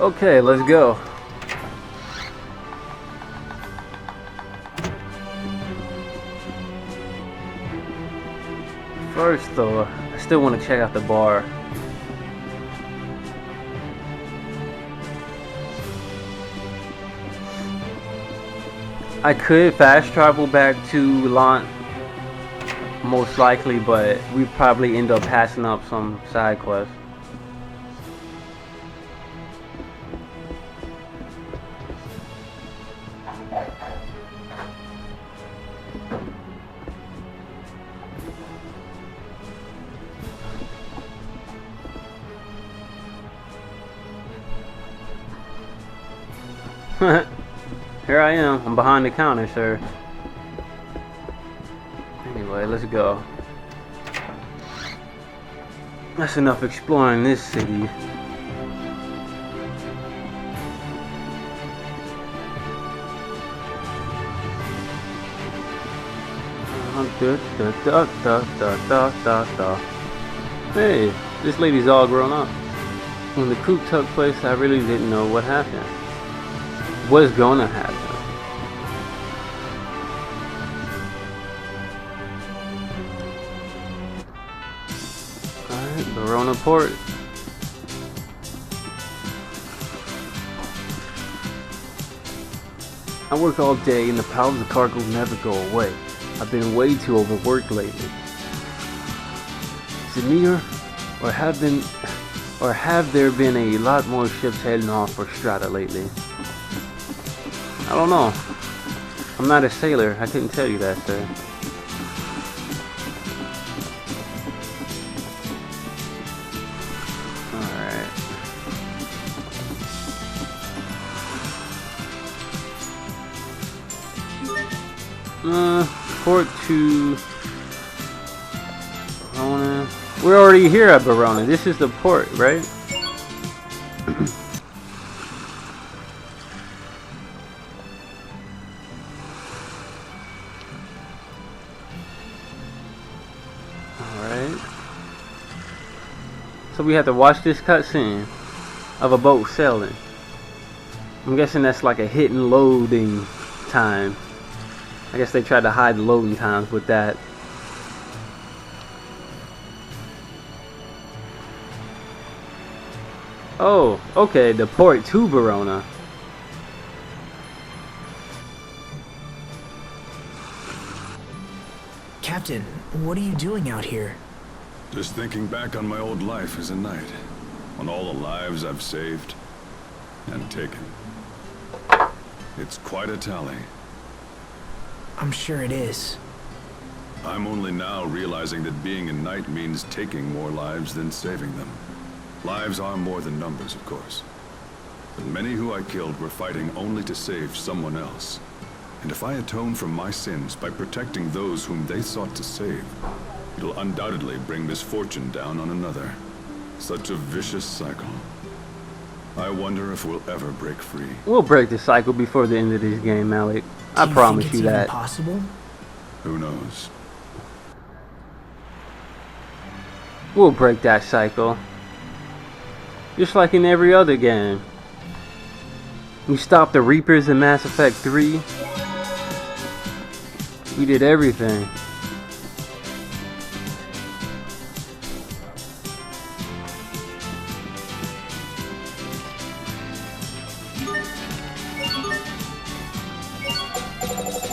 Okay, let's go. First though, I still want to check out the bar. I could fast travel back to Lant, most likely, but we probably end up passing up some side quests. Here I am. I'm behind the counter, sir. Anyway, let's go. That's enough exploring this city. Hey, this lady's all grown up. When the coup took place, I really didn't know what happened. What's gonna happen? Alright, Verona Port. I work all day and the piles of cargo never go away. I've been way too overworked lately. Is it me or have there been a lot more ships heading off for Strata lately? I don't know. I'm not a sailor. I couldn't tell you that, sir. Alright. Port to Verona. We're already here at Verona. This is the port, right? So we have to watch this cutscene of a boat sailing. I'm guessing that's like a hidden loading time. I guess they tried to hide the loading times with that. Oh, okay, the port to Verona. Captain, what are you doing out here? Just thinking back on my old life as a knight, on all the lives I've saved and taken. It's quite a tally. I'm sure it is. I'm only now realizing that being a knight means taking more lives than saving them. Lives are more than numbers, of course. But many who I killed were fighting only to save someone else. And if I atone for my sins by protecting those whom they sought to save, it'll undoubtedly bring misfortune down on another. Such a vicious cycle. I wonder if we'll ever break free. We'll break the cycle before the end of this game, Malik. I promise you that. Possible? Who knows? We'll break that cycle. Just like in every other game. We stopped the Reapers in Mass Effect 3. We did everything.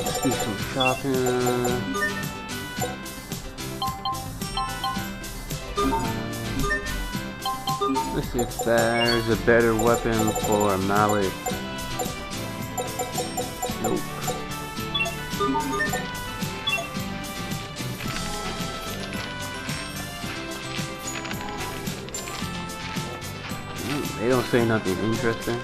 Let's do some shopping. Let's see if there's a better weapon for Malik. Nope. They don't say nothing interesting.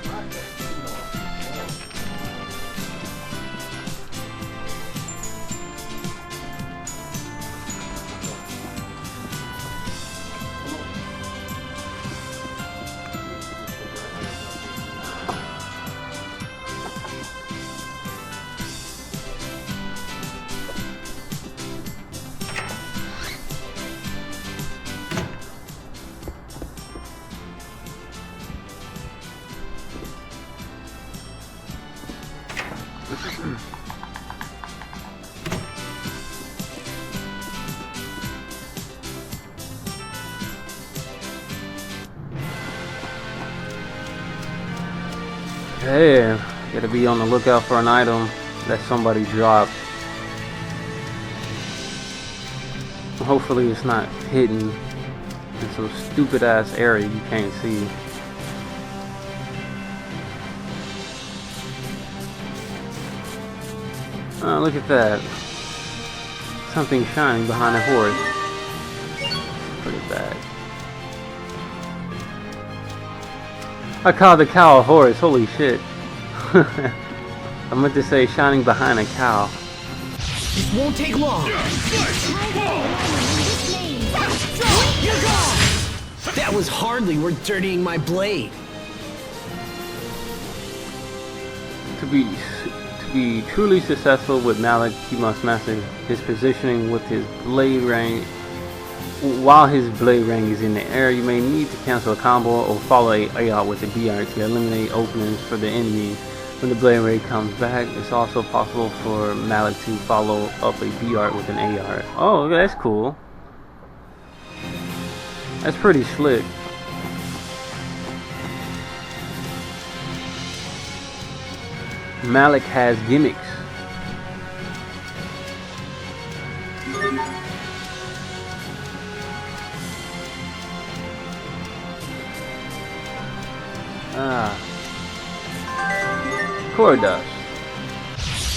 Hey, gotta be on the lookout for an item that somebody dropped. Hopefully it's not hidden in some stupid ass area you can't see. Oh, look at that. Something shining behind a horse. Pretty bad. I called the cow a horse, holy shit. I meant to say shining behind a cow. This won't take long. That was hardly worth dirtying my blade. To be truly successful with Malik, he must master his positioning with his blade range. While his blade range is in the air, you may need to cancel a combo or follow a AR with a BR to eliminate openings for the enemy. When the blade range comes back, it's also possible for Malik to follow up a BR with an AR. Oh, that's cool. That's pretty slick. Malik has gimmicks. Core dust.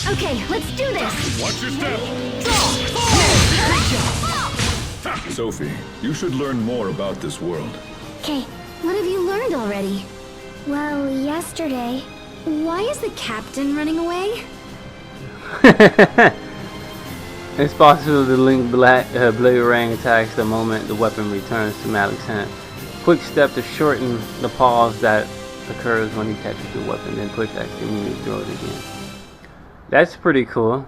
Okay, let's do this. Watch your step! Sophie, you should learn more about this world. Okay, what have you learned already? Well, yesterday. Why is the captain running away? It's possible to link blade ring attacks the moment the weapon returns to Malik's hand. Quick step to shorten the pause that occurs when he catches the weapon, then push X to immediately throw it again. That's pretty cool.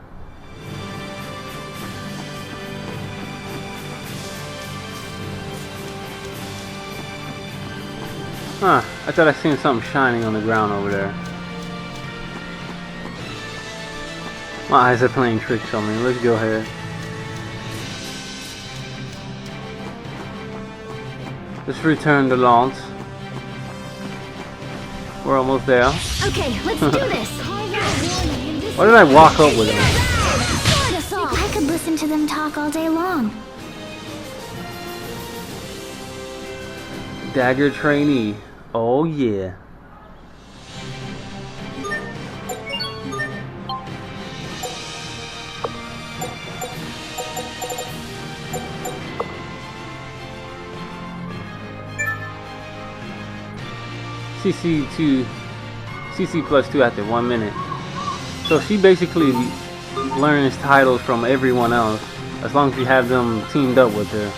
Huh, I thought I seen something shining on the ground over there. My eyes are playing tricks on me. Let's go ahead. Let's return to Lance. We're almost there. Okay, let's do this. Why did I walk up with him? I could listen to them talk all day long. Dagger trainee. Oh yeah. CC plus 2 after 1 minute. So she basically learns titles from everyone else as long as you have them teamed up with her.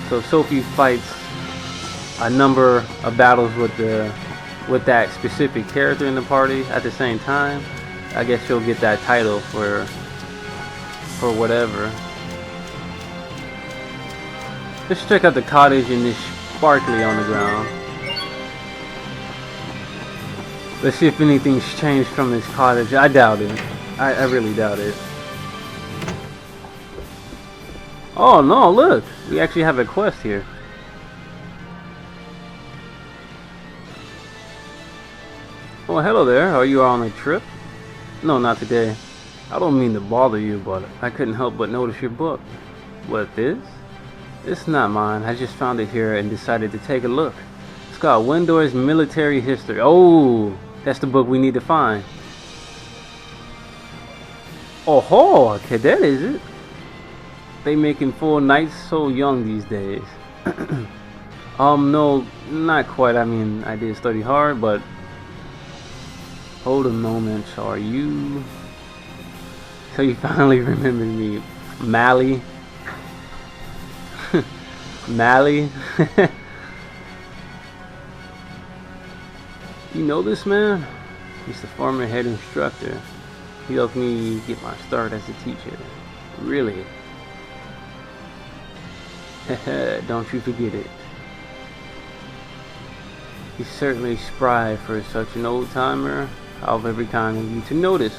So Sophie fights a number of battles with that specific character in the party at the same time, I guess she'll get that title for whatever. Let's check out the cottage and this sparkly on the ground. Let's see if anything's changed from this cottage. I doubt it. I really doubt it. Oh no, look! We actually have a quest here. Oh, hello there. Are you on a trip? No, not today. I don't mean to bother you, but I couldn't help but notice your book. What, this? It's not mine. I just found it here and decided to take a look. It's called Windor's Military History. Oh, that's the book we need to find. Oh ho, a cadet is it? They making full knights so young these days. No, not quite. I mean, I did study hard, but hold a moment. Are you? So you finally remembered me, Mally? Mally? You know this man? He's the former head instructor. He helped me get my start as a teacher. Really? Don't you forget it. He's certainly spry for such an old timer. How very kind of you to notice.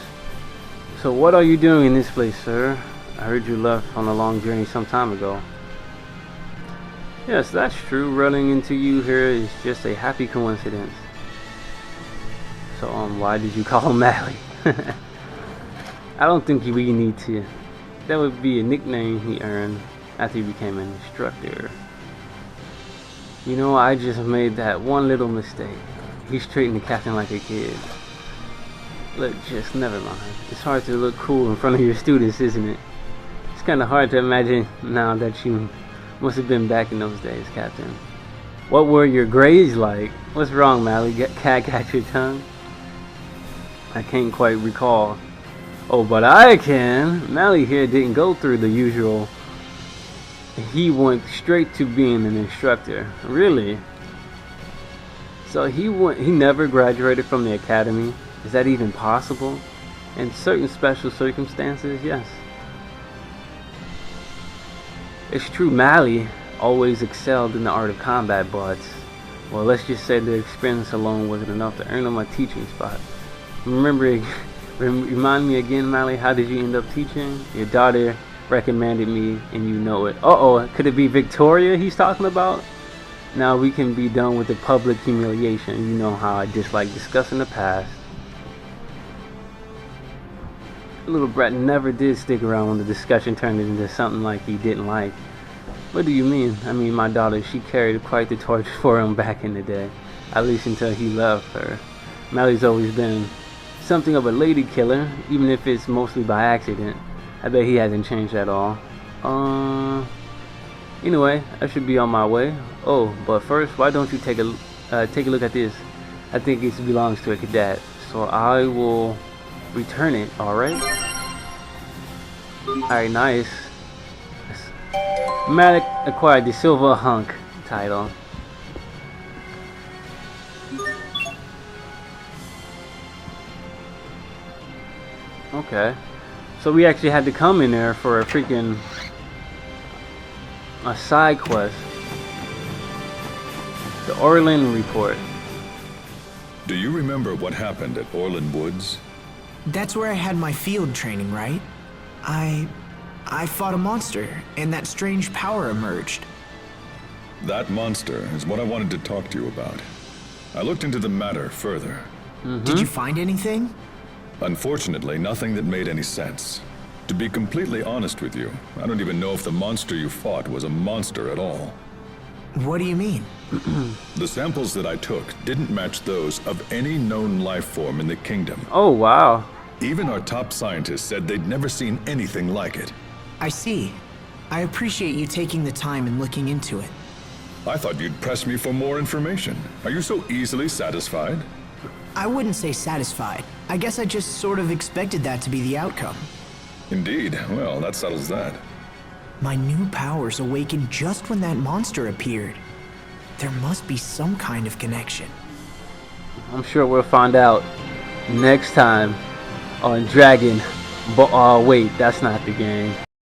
So what are you doing in this place, sir? I heard you left on a long journey some time ago. Yes, that's true. Running into you here is just a happy coincidence. So, why did you call him Mally? I don't think we need to. That would be a nickname he earned after he became an instructor. You know, I just made that one little mistake. He's treating the captain like a kid. Look, just never mind. It's hard to look cool in front of your students, isn't it? It's kind of hard to imagine now that you must have been back in those days, Captain. What were your grades like? What's wrong, Mally? Cat got your tongue? I can't quite recall. Oh, but I can. Mally here didn't go through the usual. He went straight to being an instructor. Really? So he never graduated from the academy? Is that even possible? In certain special circumstances, yes. It's true Mally always excelled in the art of combat, but well, let's just say the experience alone wasn't enough to earn him a teaching spot. Remind me again, Mally, how did you end up teaching? Your daughter recommended me, and you know it. Uh-oh, could it be Victoria he's talking about? Now we can be done with the public humiliation. You know how I dislike discussing the past. Little brat never did stick around when the discussion turned into something like he didn't like. What do you mean? I mean, my daughter, she carried quite the torch for him back in the day. At least until he left her. Mally's always been something of a lady killer, even if it's mostly by accident. I bet he hasn't changed at all. Anyway, I should be on my way. Oh, but first, why don't you take a look at this? I think it belongs to a cadet, so I will return it. All right. All right, nice. Malik acquired the Silver Hunk title. Okay, so we actually had to come in there for a side quest. The Orlin Report. Do you remember what happened at Orlin Woods? That's where I had my field training, right? I fought a monster, and that strange power emerged. That monster is what I wanted to talk to you about. I looked into the matter further. Did you find anything? Unfortunately, nothing that made any sense. To be completely honest with you, I don't even know if the monster you fought was a monster at all. What do you mean? The samples that I took didn't match those of any known life form in the kingdom. Oh, wow. Even our top scientists said they'd never seen anything like it. I see. I appreciate you taking the time and looking into it. I thought you'd press me for more information. Are you so easily satisfied? I wouldn't say satisfied. I guess I just sort of expected that to be the outcome. Indeed. Well, that settles that. My new powers awakened just when that monster appeared. There must be some kind of connection. I'm sure we'll find out next time on Dragon. But wait, that's not the game.